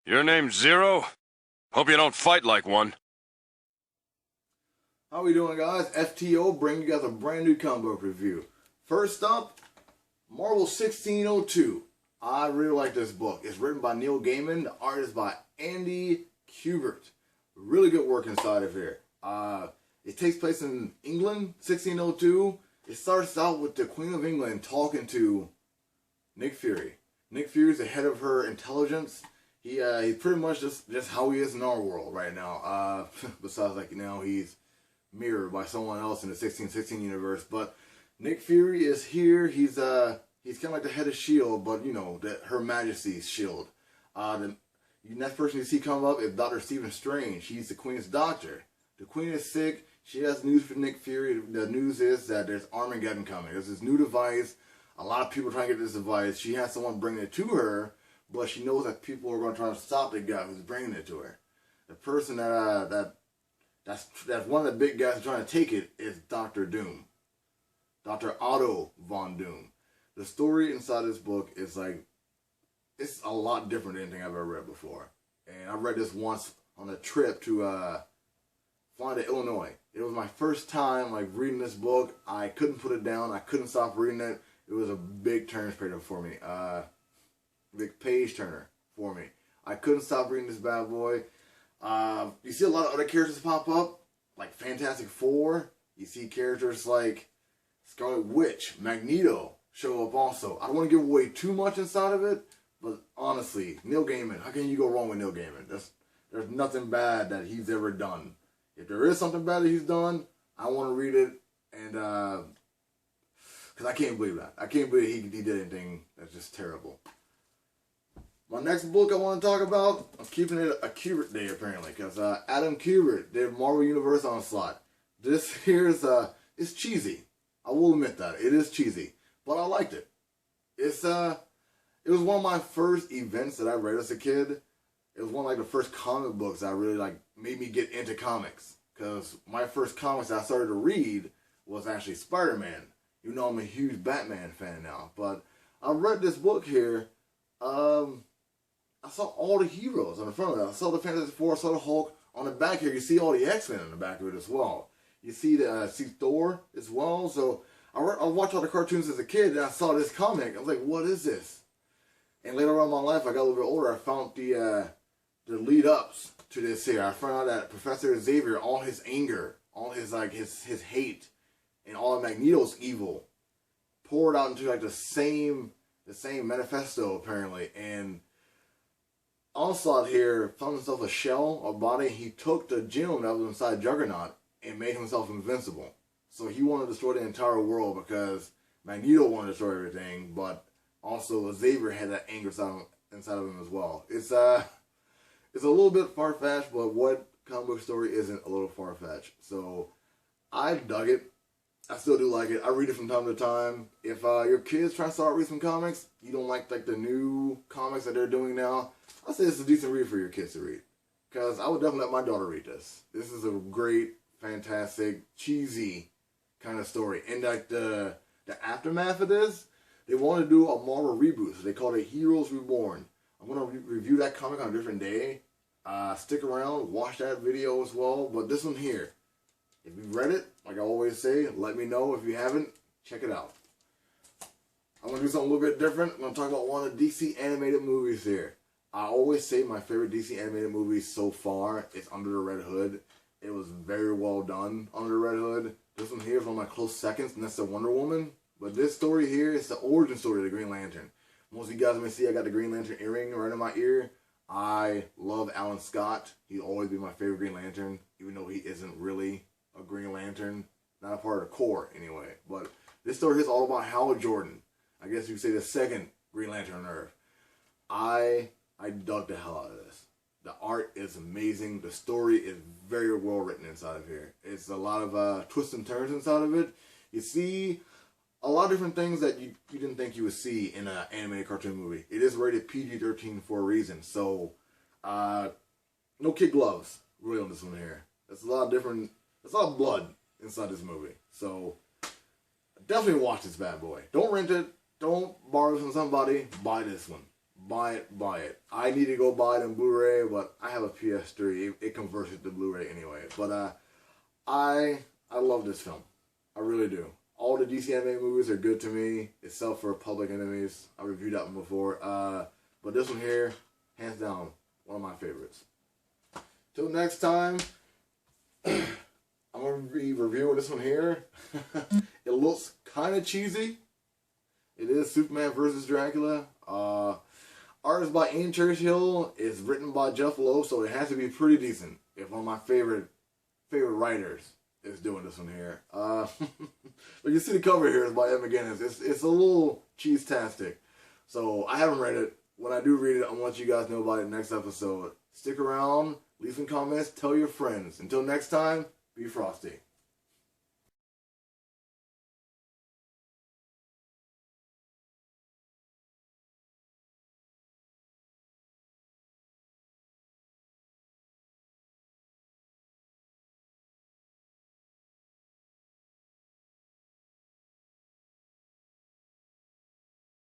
Your name's Zero? Hope you don't fight like one. How we doing, guys? FTO bringing you guys a brand new comic book review. First up, Marvel 1602. I really like this book. It's written by Neil Gaiman. The art is by Andy Kubert. Really good work inside of here. It takes place in England, 1602. It starts out with the Queen of England talking to Nick Fury. Nick Fury is the head of her intelligence. He's pretty much just how he is in our world right now. Besides, he's mirrored by someone else in the 1616 universe. But Nick Fury is here. He's kind of like the head of S.H.I.E.L.D., but Her Majesty's S.H.I.E.L.D. The next person you see come up is Dr. Stephen Strange. He's the Queen's doctor. The Queen is sick. She has news for Nick Fury. The news is that there's Armageddon coming. There's this new device. A lot of people trying to get this device. She has someone bring it to her, but she knows that people are going to try to stop the guy who's bringing it to her. The person that's one of the big guys trying to take it is Dr. Doom. Dr. Otto Von Doom. The story inside this book is it's a lot different than anything I've ever read before. And I read this once on a trip to flying to Illinois. It was my first time reading this book. I couldn't put it down. I couldn't stop reading it. It was a big turn for me. Big page turner for me. I couldn't stop reading this bad boy. You see a lot of other characters pop up, like Fantastic Four. You see characters like Scarlet Witch, Magneto show up also. I don't want to give away too much inside of it, but honestly, Neil Gaiman, how can you go wrong with Neil Gaiman? There's nothing bad that he's ever done. If there is something bad that he's done, I want to read it, and because I can't believe that. I can't believe he did anything that's just terrible. My next book I want to talk about, I'm keeping it a Kubert day apparently, because Adam Kubert did Marvel Universe Onslaught. This here is it's cheesy. I will admit that it is cheesy, but I liked it. It was one of my first events that I read as a kid. It was one of the first comic books that really made me get into comics. Because my first comics I started to read was actually Spider-Man. You know I'm a huge Batman fan now, but I read this book here. I saw all the heroes on the front of it. I saw the Fantastic Four, I saw the Hulk. On the back here, you see all the X-Men on the back of it as well. You see see Thor as well. So I watched all the cartoons as a kid, and I saw this comic. I was like, what is this? And later on in my life, I got a little bit older. I found the lead-ups to this here. I found out that Professor Xavier, all his anger, all his his hate, and all of Magneto's evil, poured out into the same manifesto apparently. And Onslaught here found himself a shell, a body. He took the gem that was inside Juggernaut and made himself invincible. So he wanted to destroy the entire world because Magneto wanted to destroy everything, but also Xavier had that anger inside of him as well. It's a little bit far-fetched, but what comic book story isn't a little far-fetched? So I dug it. I still do like it. I read it from time to time. If your kids try to start reading some comics, you don't like the new comics that they're doing now, I'd say it's a decent read for your kids to read. Because I would definitely let my daughter read this. This is a great, fantastic, cheesy kind of story. And the aftermath of this, they want to do a Marvel reboot. So they call it Heroes Reborn. I'm going to review that comic on a different day. Stick around, watch that video as well. But this one here, if you've read it, like I always say, let me know. If you haven't, check it out. I'm going to do something a little bit different. I'm going to talk about one of the DC animated movies here. I always say my favorite DC animated movie so far is Under the Red Hood. It was very well done, Under the Red Hood. This one here is one of my close seconds, and that's the Wonder Woman. But this story here is the origin story of the Green Lantern. Most of you guys may see I got the Green Lantern earring right in my ear. I love Alan Scott. He'll always be my favorite Green Lantern, even though he isn't really a Green Lantern. Not a part of the Corps, anyway. But this story is all about Hal Jordan. I guess you could say the second Green Lantern on Earth. I dug the hell out of this. The art is amazing. The story is very well written inside of here. It's a lot of twists and turns inside of it. You see a lot of different things that you didn't think you would see in an animated cartoon movie. It is rated PG-13 for a reason. So, no kid gloves really on this one here. There's a lot of blood inside this movie. So, definitely watch this bad boy. Don't rent it. Don't borrow it from somebody. Buy this one. buy it, buy it. I need to go buy it on Blu-ray, but I have a PS3. It converts it to Blu-ray anyway. But I love this film. I really do. All the DC animated movies are good to me, except for Public Enemies. I reviewed that one before. But this one here, hands down, one of my favorites. Till next time, I'm going to be reviewing this one here. It looks kind of cheesy. It is Superman versus Dracula. Art is by Ian Churchill. It's written by Jeff Lowe, so it has to be pretty decent. If one of my favorite writers is doing this one here. But you see the cover here is by Ed McGuinness. It's a little cheese-tastic. So I haven't read it. When I do read it, I'm going to let you guys know about it next episode. Stick around, leave some comments, tell your friends. Until next time, be frosty.